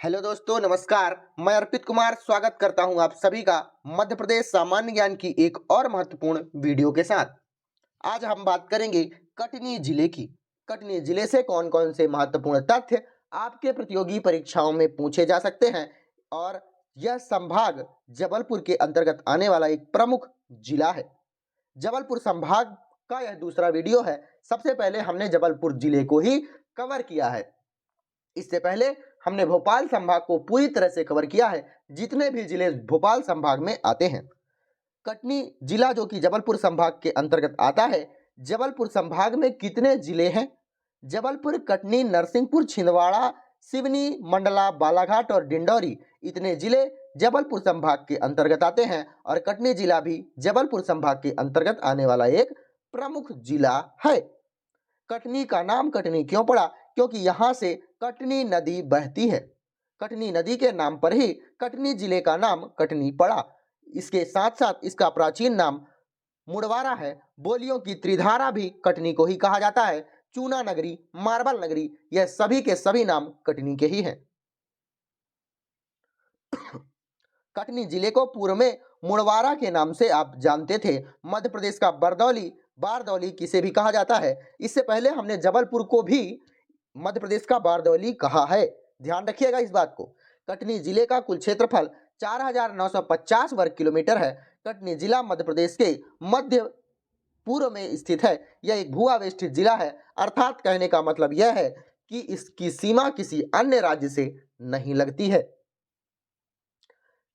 Hello दोस्तों, नमस्कार। मैं अर्पित कुमार स्वागत करता हूं आप सभी का मध्य प्रदेश सामान्य ज्ञान की एक और महत्वपूर्ण वीडियो के साथ। आज हम बात करेंगे कटनी जिले की। कटनी जिले से कौन-कौन से महत्वपूर्ण तथ्य आपके प्रतियोगी परीक्षाओं में पूछे जा सकते हैं और यह संभाग जबलपुर के अंतर्गत आने वाला एक प्रमुख जिला है। जबलपुर संभाग का यह दूसरा वीडियो है। सबसे पहले हमने जबलपुर जिले को ही कवर किया है। इससे पहले हमने भोपाल संभाग को पूरी तरह से कवर किया है, जितने भी जिले भोपाल संभाग में आते हैं। कटनी जिला जो कि जबलपुर संभाग के अंतर्गत आता है, जबलपुर संभाग में कितने जिले हैं? जबलपुर, कटनी, नरसिंहपुर, छिंदवाड़ा, सिवनी, मंडला, बालाघाट और डिंडौरी इतने जिले जबलपुर संभाग के अंतर्गत आते हैं और कटनी जिला भी जबलपुर संभाग के अंतर्गत आने वाला एक प्रमुख जिला है। कटनी का नाम कटनी क्यों पड़ा? क्योंकि यहाँ से कटनी नदी बहती है। कटनी नदी के नाम पर ही कटनी जिले का नाम कटनी पड़ा। इसके साथ साथ इसका प्राचीन नाम मुड़वारा है। बोलियों की त्रिधारा भी कटनी को ही कहा जाता है। चूना नगरी, मार्बल नगरी, यह सभी के सभी नाम कटनी के ही हैं। कटनी जिले को पूर्व में मुड़वारा के नाम से आप जानते थे। मध्य प्रदेश का बरदौली, बारदौली किसे भी कहा जाता है। इससे पहले हमने जबलपुर को भी मध्य प्रदेश का बारदौली कहा है। ध्यान रखिएगा इस बात को। कटनी जिले का कुल क्षेत्रफल 4,950 वर्ग किलोमीटर है। कटनी जिला मध्य प्रदेश के मध्य पूर्व में स्थित है। यह एक भू आवेष्टित जिला है, अर्थात कहने का मतलब यह है कि इसकी सीमा किसी अन्य राज्य से नहीं लगती है।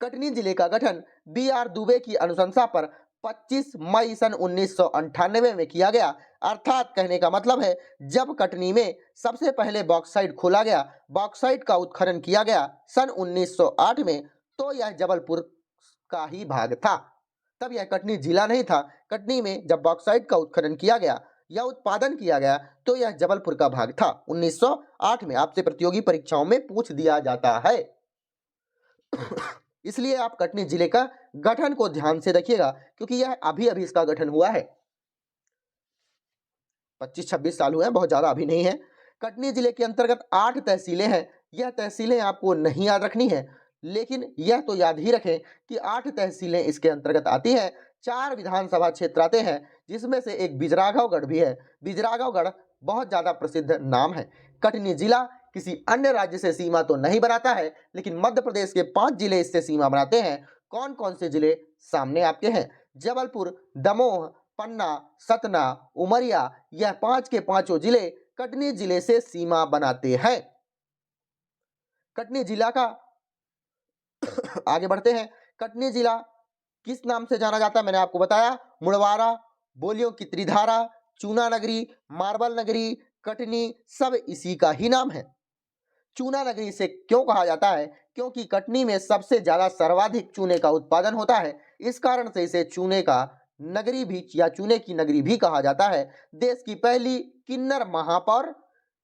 कटनी जिले का गठन बी.आर. दुबे की अनुशंसा पर 25 मई सन 1998 में किया गया। अर्थात कहने का मतलब है जब कटनी में सबसे पहले बॉक्साइट खोला गया, बॉक्साइट का उत्खनन किया गया सन 1908 में, तो यह जबलपुर का ही भाग था। तब यह कटनी जिला नहीं था। कटनी में जब बॉक्साइट का उत्खनन किया गया या उत्पादन किया गया तो यह जबलपुर का भाग था। 1908 में आपसे प्रतियोगी परीक्षाओं में पूछ दिया जाता है। इसलिए आप कटनी जिले का गठन को ध्यान से देखिएगा, क्योंकि यह अभी अभी इसका गठन हुआ है। 25-26 साल हुए हैं, बहुत ज्यादा अभी नहीं है। कटनी जिले के अंतर्गत 8 तहसीलें हैं। यह तहसीलें आपको नहीं याद रखनी है, लेकिन यह तो याद ही रखें कि 8 तहसीलें इसके अंतर्गत आती हैं। 4 विधानसभा क्षेत्र आते हैं, जिसमें से एक बिजराघवगढ़ भी है। बिजराघवगढ़ बहुत ज्यादा प्रसिद्ध नाम है। कटनी जिला किसी अन्य राज्य से सीमा तो नहीं बनाता है, लेकिन मध्य प्रदेश के 5 जिले इससे सीमा बनाते हैं। कौन कौन से जिले सामने आपके हैं? जबलपुर, दमोह, पन्ना, सतना, उमरिया, यह 5 के 5 जिले कटनी जिले से सीमा बनाते हैं। कटनी जिला का आगे बढ़ते हैं। कटनी जिला किस नाम से जाना जाता है? मैंने आपको बताया, मुड़वारा, बोलियों की त्रिधारा, चूना नगरी, मार्बल नगरी, कटनी, सब इसी का ही नाम है। चूना नगरी से क्यों कहा जाता है? क्योंकि कटनी में सबसे ज्यादा सर्वाधिक चूने का उत्पादन होता है। इस कारण से इसे चूने का नगरी भी या चूने की नगरी भी कहा जाता है। देश की पहली किन्नर महापौर,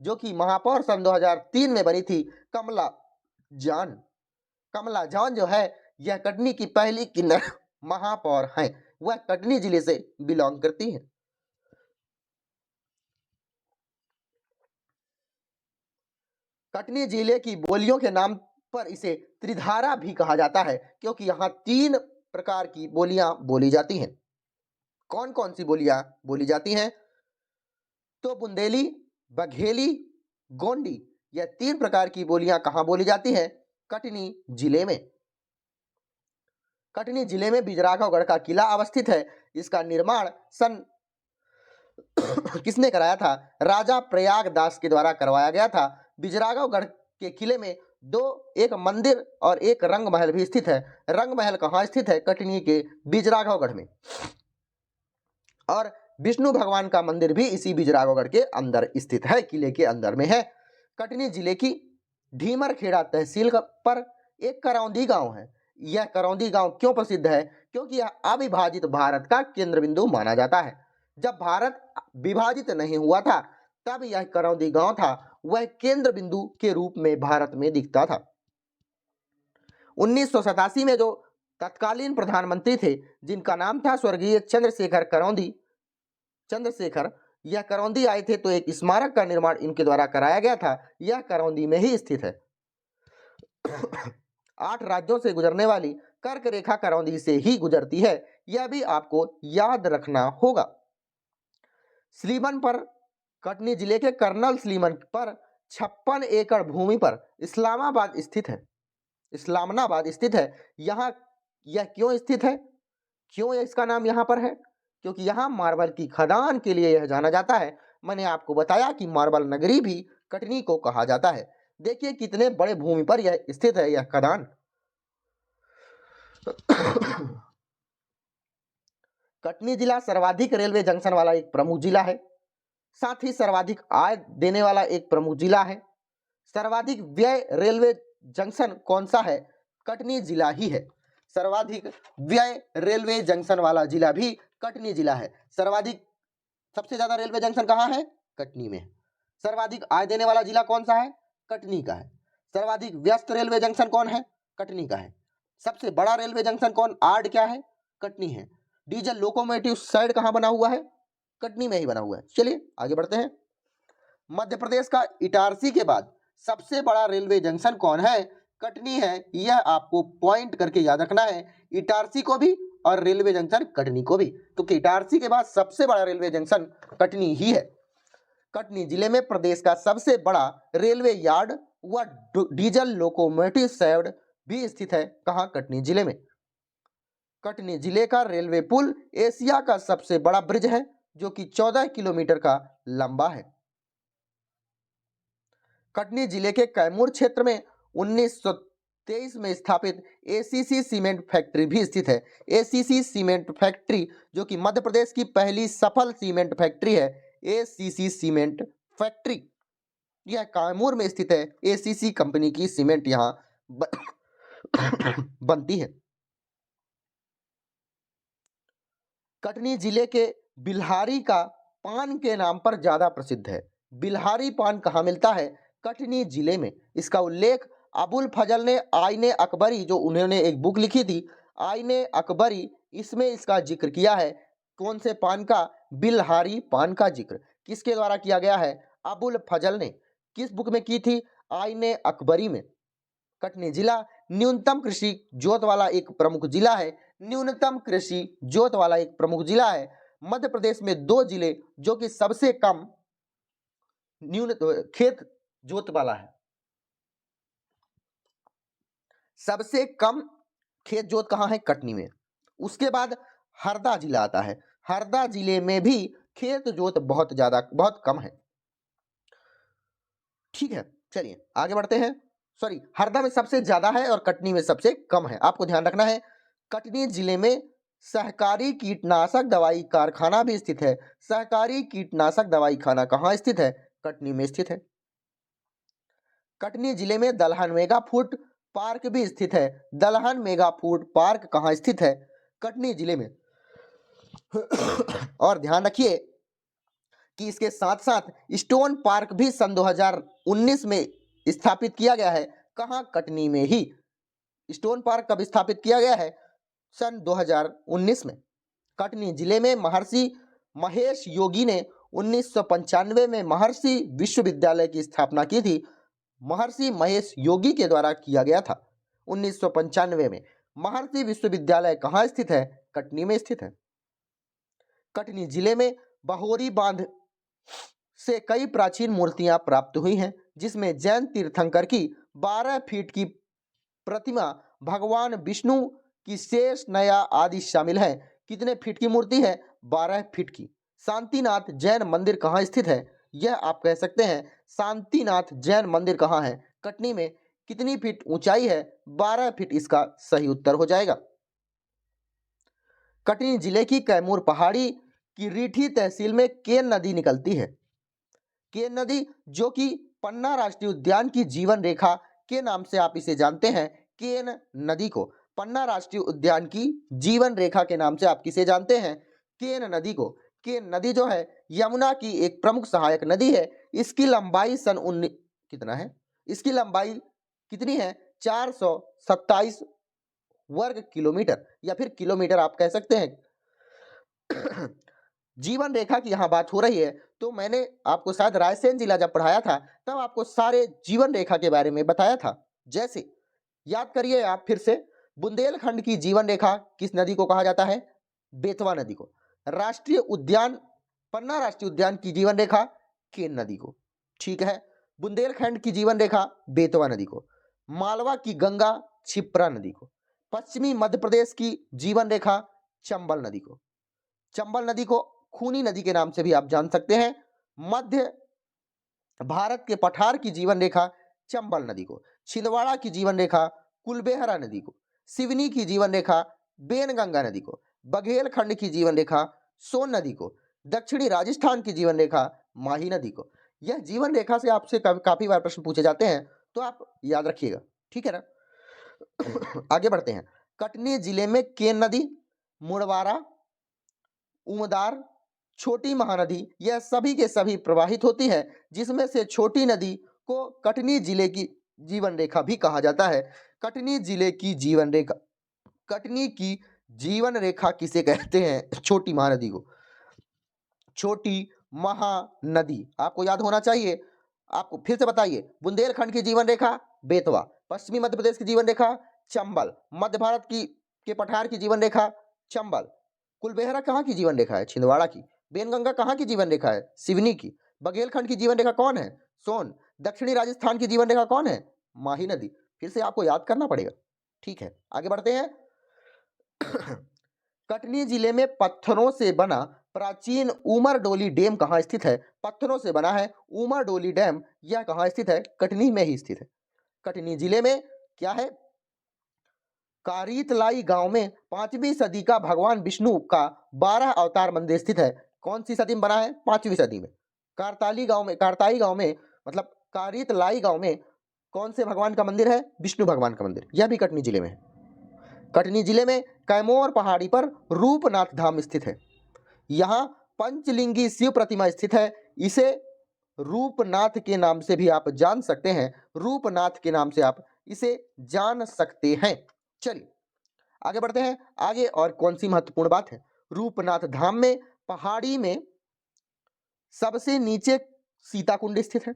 जो कि महापौर सन 2003 में बनी थी, कमला जान। कमला जान जो है, यह कटनी की पहली किन्नर महापौर हैं। वह कटनी जिले से बिलोंग करती हैं। कटनी जिले की बोलियों के नाम पर इसे त्रिधारा भी कहा जाता है, क्योंकि यहाँ 3 प्रकार की बोलियां बोली जाती हैं। कौन कौन सी बोलियां बोली जाती हैं? तो बुंदेली, बघेली, गोंडी, यह 3 प्रकार की बोलियां कहाँ बोली जाती हैं? कटनी जिले में। कटनी जिले में बिजराघवगढ़ का किला अवस्थित है। इसका निर्माण सन किसने कराया था? राजा प्रयाग दास के द्वारा करवाया गया था। बिजराघवगढ़ के किले में एक मंदिर और एक रंग महल भी स्थित है। रंग महल कहाँ स्थित है? कटनी के बिजराघवगढ़ में। और विष्णु भगवान का मंदिर भी इसी बिजराघवगढ़ के अंदर स्थित है, किले के अंदर में है। कटनी जिले की ढीमरखेड़ा तहसील पर एक करौंदी गांव है। यह करौंदी गांव क्यों प्रसिद्ध है? क्योंकि यह अविभाजित भारत का केंद्र बिंदु माना जाता है। जब भारत विभाजित नहीं हुआ था, तब यह करौंदी गांव था, वह केंद्र बिंदु के रूप में भारत में दिखता था। 1987 में जो तत्कालीन प्रधानमंत्री थे, जिनका नाम था स्वर्गीय चंद्रशेखर करौंदी, यह करौंदी आए थे तो एक स्मारक का निर्माण इनके द्वारा कराया गया था। यह करौंदी में ही स्थित है। 8 राज्यों से गुजरने वाली कर्क रेखा करौंदी से ही गुजरती है, यह भी आपको याद रखना होगा। स्लीमन पर, कटनी जिले के कर्नल स्लीमन पर 56 एकड़ भूमि पर इस्लामाबाद स्थित है, इस्लामाबाद स्थित है। यहाँ यह क्यों स्थित है, क्यों इसका नाम यहाँ पर है? क्योंकि यहाँ मार्बल की खदान के लिए यह जाना जाता है। मैंने आपको बताया कि मार्बल नगरी भी कटनी को कहा जाता है। देखिए कितने बड़े भूमि पर यह स्थित है, यह खदान। कटनी जिला सर्वाधिक रेलवे जंक्शन वाला एक प्रमुख जिला है, साथ ही सर्वाधिक आय देने वाला एक प्रमुख जिला है। सर्वाधिक व्यय रेलवे जंक्शन कौन सा है? कटनी जिला ही है। सर्वाधिक व्यय रेलवे जंक्शन वाला जिला भी कटनी जिला है। सर्वाधिक, सबसे ज्यादा रेलवे जंक्शन कहाँ है? कटनी में। सर्वाधिक आय देने वाला जिला कौन सा है? कटनी का है। सर्वाधिक व्यस्त रेलवे जंक्शन कौन है? कटनी का है। सबसे बड़ा रेलवे जंक्शन कौन आर्ड क्या है? कटनी है। डीजल लोकोमोटिव शेड कहाँ बना हुआ है? कटनी में ही बना हुआ है। चलिए आगे बढ़ते हैं। मध्य प्रदेश का इटारसी के बाद सबसे बड़ा रेलवे जंक्शन कौन है? कटनी है। यह आपको पॉइंट करके याद रखना है, इटारसी को भी और रेलवे जंक्शन कटनी को भी। तो इटारसी के बाद सबसे बड़ा रेलवे जंक्शन कटनी ही है। कटनी जिले में प्रदेश का सबसे बड़ा रेलवे यार्ड व डीजल लोकोमोटिव शेड भी स्थित है। कहाँ? कटनी जिले में। कटनी जिले का रेलवे पुल एशिया का सबसे बड़ा ब्रिज है, जो कि 14 किलोमीटर का लंबा है। कटनी जिले के कैमूर क्षेत्र में 1923 में स्थापित एसीसी सीमेंट फैक्ट्री भी स्थित है। एसीसी सीमेंट फैक्ट्री, जो कि मध्य प्रदेश की पहली सफल सीमेंट फैक्ट्री है। एसीसी सीमेंट फैक्ट्री यह कैमूर में स्थित है। एसीसी कंपनी की सीमेंट यहाँ बनती है। कटनी जिले के बिल्हारी का पान के नाम पर ज्यादा प्रसिद्ध है। बिल्हारी पान कहाँ मिलता है? कटनी जिले में। इसका उल्लेख अबुल फजल ने आईने अकबरी, जो उन्होंने एक बुक लिखी थी आईने अकबरी, इसमें इसका जिक्र किया है। कौन से पान का? बिल्हारी पान का जिक्र किसके द्वारा किया गया है? अबुल फजल ने। किस बुक में की थी? आईने अकबरी में। कटनी जिला न्यूनतम कृषि जोत वाला एक प्रमुख जिला है। न्यूनतम कृषि जोत वाला एक प्रमुख जिला है। मध्य प्रदेश में 2 जिले जो कि सबसे कम न्यून खेत जोत वाला है, सबसे कम खेत जोत कहाँ है? कटनी में। उसके बाद हरदा जिला आता है। हरदा जिले में भी खेत जोत बहुत कम है। ठीक है, चलिए आगे बढ़ते हैं। सॉरी, हरदा में सबसे ज्यादा है और कटनी में सबसे कम है। आपको ध्यान रखना है। कटनी जिले में सहकारी कीटनाशक दवाई कारखाना भी स्थित है। सहकारी कीटनाशक दवाई खाना कहाँ स्थित है? कटनी में स्थित है। कटनी जिले में दलहन मेगा फूड पार्क भी स्थित है। दलहन मेगा फूड पार्क कहाँ स्थित है? कटनी जिले में। और ध्यान रखिए कि इसके साथ साथ स्टोन पार्क भी सन 2019 में स्थापित किया गया है। कहाँ? कटनी में ही। स्टोन पार्क कब स्थापित किया गया है? सन 2019 में। कटनी जिले में महर्षि महेश योगी ने 1995 में महर्षि विश्वविद्यालय की स्थापना की थी। महर्षि महेश योगी के द्वारा किया गया था 1995 में। महर्षि विश्वविद्यालय कहाँ स्थित है? कटनी में स्थित है। कटनी जिले में बहोरी बांध से कई प्राचीन मूर्तियां प्राप्त हुई हैं, जिसमें जैन तीर्थंकर की 12 फीट की प्रतिमा, भगवान विष्णु की शेष नया आदि शामिल है। कितने फीट की मूर्ति है? 12 फीट की। शांतिनाथ जैन मंदिर कहाँ स्थित है? यह आप कह सकते हैं शांतिनाथ जैन मंदिर कहाँ है? कटनी में। कितनी फीट ऊंचाई है? 12 फीट इसका सही उत्तर हो जाएगा। कटनी जिले की कैमूर पहाड़ी की रीठी तहसील में केन नदी निकलती है। केन नदी, जो कि पन्ना राष्ट्रीय उद्यान की जीवन रेखा के नाम से आप इसे जानते हैं। केन नदी को पन्ना राष्ट्रीय उद्यान की जीवन रेखा के नाम से आप किसे जानते हैं? केन नदी को। केन नदी जो है यमुना की एक प्रमुख सहायक नदी है। इसकी लंबाई कितना है? इसकी लंबाई कितनी है? 427 वर्ग किलोमीटर, या फिर किलोमीटर आप कह सकते हैं। जीवन रेखा की यहाँ बात हो रही है, तो मैंने आपको शायद रायसेन जिला जब पढ़ाया था तब आपको सारे जीवन रेखा के बारे में बताया था। जैसे याद करिए आप फिर से, बुंदेलखंड की जीवन रेखा किस नदी को कहा जाता है? बेतवा नदी को। राष्ट्रीय उद्यान, पन्ना राष्ट्रीय उद्यान की जीवन रेखा केन नदी को। ठीक है, बुंदेलखंड की जीवन रेखा बेतवा नदी को, मालवा की गंगा क्षिप्रा नदी को, पश्चिमी मध्य प्रदेश की जीवन रेखा चंबल नदी को। चंबल नदी को खूनी नदी के नाम से भी आप जान सकते हैं। मध्य भारत के पठार की जीवन रेखा चंबल नदी को, छिंदवाड़ा की जीवन रेखा कुलबेहरा नदी को, सिवनी की जीवन रेखा बेनगंगा नदी को, बघेलखंड की जीवन रेखा सोन नदी को, दक्षिणी राजस्थान की जीवन रेखा माही नदी को। यह जीवन रेखा से आपसे काफी बार प्रश्न पूछे जाते हैं, तो आप याद रखिएगा, ठीक है ना। आगे बढ़ते हैं। कटनी जिले में केन नदी, मुड़वारा, उमदार, छोटी महानदी, यह सभी के सभी प्रवाहित होती है, जिसमें से छोटी नदी को कटनी जिले की जीवन रेखा भी कहा जाता है। कटनी जिले की जीवन रेखा, कटनी की जीवन रेखा किसे कहते हैं? छोटी महानदी को। छोटी महानदी आपको याद होना चाहिए। आपको फिर से बताइए, बुंदेलखंड की जीवन रेखा बेतवा, पश्चिमी मध्य प्रदेश की जीवन रेखा चंबल, मध्य भारत की के पठार की जीवन रेखा चंबल, कुलबेहरा कहाँ की जीवन रेखा है? छिंदवाड़ा की। बेनगंगा कहाँ की जीवन रेखा है? सिवनी की। बघेलखंड की जीवन रेखा कौन है? सोन। दक्षिणी राजस्थान की जीवन रेखा कौन है? माही नदी। फिर से आपको याद करना पड़ेगा, ठीक है। आगे बढ़ते हैं। कटनी जिले में पत्थरों से बना प्राचीन उमर डोली डैम कहाँ स्थित है? पत्थरों से बना है उमर डोली डैम, यह कहाँ स्थित है? कटनी में ही स्थित है। कटनी जिले में क्या है? कारीतलाई गांव में 5वीं सदी का भगवान विष्णु का 12 अवतार मंदिर स्थित है। कौन सी सदी में बना है? 5वीं सदी में। कारताली गांव में मतलब कारीतलाई गांव में कौन से भगवान का मंदिर है? विष्णु भगवान का मंदिर। यह भी कटनी जिले में है। कटनी जिले में कैमोर पहाड़ी पर रूपनाथ धाम स्थित है। यहाँ पंचलिंगी शिव प्रतिमा स्थित है। इसे रूपनाथ के नाम से भी आप जान सकते हैं। रूपनाथ के नाम से आप इसे जान सकते हैं। चलिए आगे बढ़ते हैं। आगे और कौन सी महत्वपूर्ण बात है? रूपनाथ धाम में पहाड़ी में सबसे नीचे सीता कुंड स्थित है,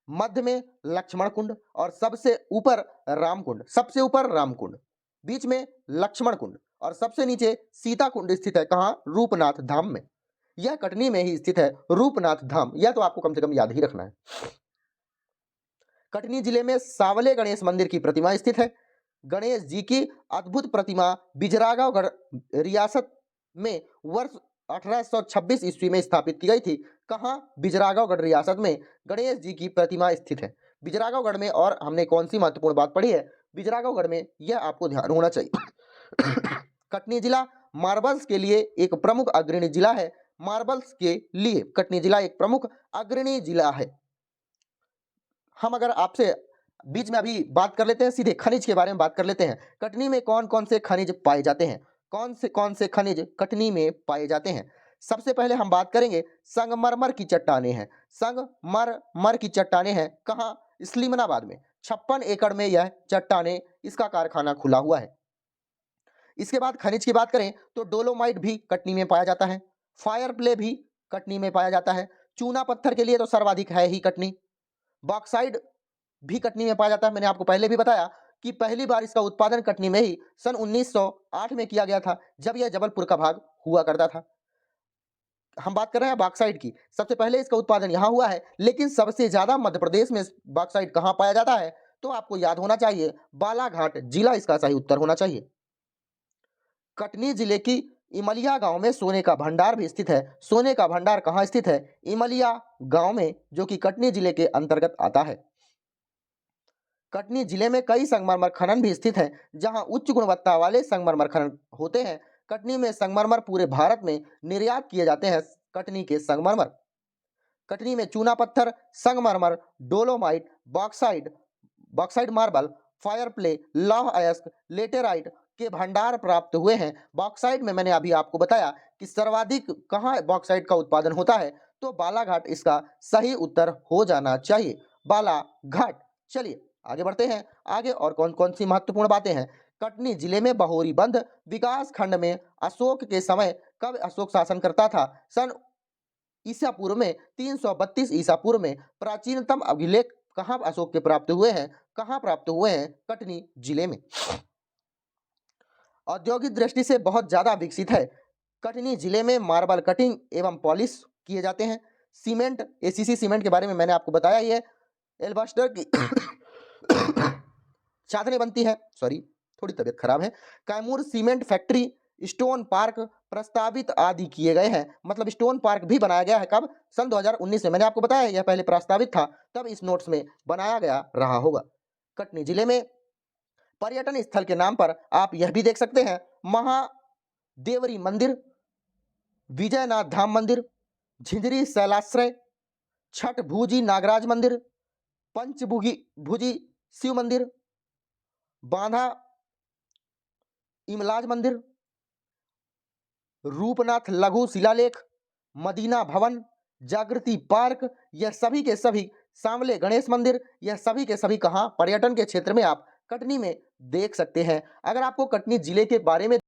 मध्य में लक्ष्मण कुंड और सबसे ऊपर राम कुंड। सबसे ऊपर राम कुंड, बीच में लक्ष्मण कुंड और सबसे नीचे सीता कुंड स्थित है। कहाँ? रूपनाथ धाम में। यह कटनी में ही स्थित है रूपनाथ धाम। यह तो आपको कम से कम याद ही रखना है। कटनी जिले में सावले गणेश मंदिर की प्रतिमा स्थित है। गणेश जी की अद्भुत प्रतिमा बिजरागांव रियासत में वर्ष 1826 ईस्वी में स्थापित की गई थी। कहाँ? बिजरागांव रियासत में गणेश जी की प्रतिमा स्थित है। बिजरागांव में, और हमने कौन सी महत्वपूर्ण बात पढ़ी है? बिजरागांव में, यह आपको ध्यान होना चाहिए। कटनी जिला मार्बल्स के लिए एक प्रमुख अग्रणी जिला है। मार्बल्स के लिए कटनी जिला एक प्रमुख अग्रणी जिला है। हम अगर आपसे बीच में अभी बात कर लेते हैं, सीधे खनिज के बारे में बात कर लेते हैं। कटनी में कौन कौन से खनिज पाए जाते हैं? कौन से खनिज कटनी में पाए जाते हैं? सबसे पहले हम बात करेंगे संगमरमर की चट्टानें हैं। संगमरमर की चट्टानें हैं कहाँ? इस्लामाबाद में। 56 एकड़ में यह चट्टानें, इसका कारखाना खुला हुआ है। इसके बाद खनिज की बात करें तो डोलोमाइट भी कटनी में पाया जाता है। फायर प्ले भी कटनी में पाया जाता है। चूना पत्थर के लिए तो सर्वाधिक है ही कटनी। बॉक्साइड भी कटनी में पाया जाता है। मैंने आपको पहले भी बताया कि पहली बार इसका उत्पादन कटनी में ही सन 1908 में किया गया था, जब यह जबलपुर का भाग हुआ करता था। हम बात कर रहे हैं बॉक्साइड की। सबसे पहले इसका उत्पादन यहाँ हुआ है, लेकिन सबसे ज्यादा मध्य प्रदेश में बॉक्साइड कहाँ पाया जाता है? तो आपको याद होना चाहिए बालाघाट जिला इसका सही उत्तर होना चाहिए। कटनी जिले की इमलिया गांव में सोने का भंडार भी स्थित है। सोने का भंडार कहाँ स्थित है? इमलिया गांव में, जो कि कटनी जिले के अंतर्गत आता है। कटनी जिले में कई संगमरमर खनन भी स्थित हैं, जहां उच्च गुणवत्ता वाले संगमरमर खनन होते हैं। कटनी में संगमरमर पूरे भारत में निर्यात किए जाते हैं। कटनी के संगमरमर, कटनी में चूना पत्थर, संगमरमर, dolomite, bauxite marble, fire play, लौह अयस्क, लेटेराइट के भंडार प्राप्त हुए हैं। बॉक्साइड में मैंने अभी आपको बताया कि सर्वाधिक कहाँ बॉक्साइड का उत्पादन होता है, तो बालाघाट इसका सही उत्तर हो जाना चाहिए, बालाघाट। चलिए आगे बढ़ते हैं। आगे और कौन कौन सी महत्वपूर्ण बातें हैं? कटनी जिले में बहोरी बंद विकास खंड में अशोक के समय कब अशोक शासन करता था? सन ईसा पूर्व में 332 ईसा पूर्व में। प्राचीनतम अभिलेख कहाँ अशोक के प्राप्त हुए हैं? कहाँ प्राप्त हुए हैं? कटनी जिले में। औद्योगिक दृष्टि से बहुत ज्यादा विकसित है। कटनी जिले में मार्बल कटिंग एवं पॉलिश किए जाते हैं। सीमेंट, एसीसी सीमेंट के बारे में मैंने आपको बताया ही है। एल्बस्टर की चादरें बनती हैं। सॉरी, थोड़ी तबीयत खराब है। Kaimur cement factory, stone park प्रस्तावित आदि किए गए हैं। मतलब स्टोन पार्क भी बनाया गया है। कब? सन 2019 में। मैंने आपको बताया यह पहले प्रस्तावित था, तब इस नोट्स में बनाया गया रहा होगा। कटनी जिले में पर्यटन स्थल के नाम पर आप यह भी देख सकते हैं, महादेवरी मंदिर, विजयनाथ धाम मंदिर, झिंझरी शैलाश्रय, छठ भुजी नागराज मंदिर, पंचभुगी भुजी शिव मंदिर, बांधा इमलाज मंदिर, रूपनाथ लघु शिलालेख, मदीना भवन, जागृति पार्क, यह सभी के सभी, सांवले गणेश मंदिर, यह सभी के सभी कहाँ? पर्यटन के क्षेत्र में आप कटनी में देख सकते हैं। अगर आपको कटनी जिले के बारे में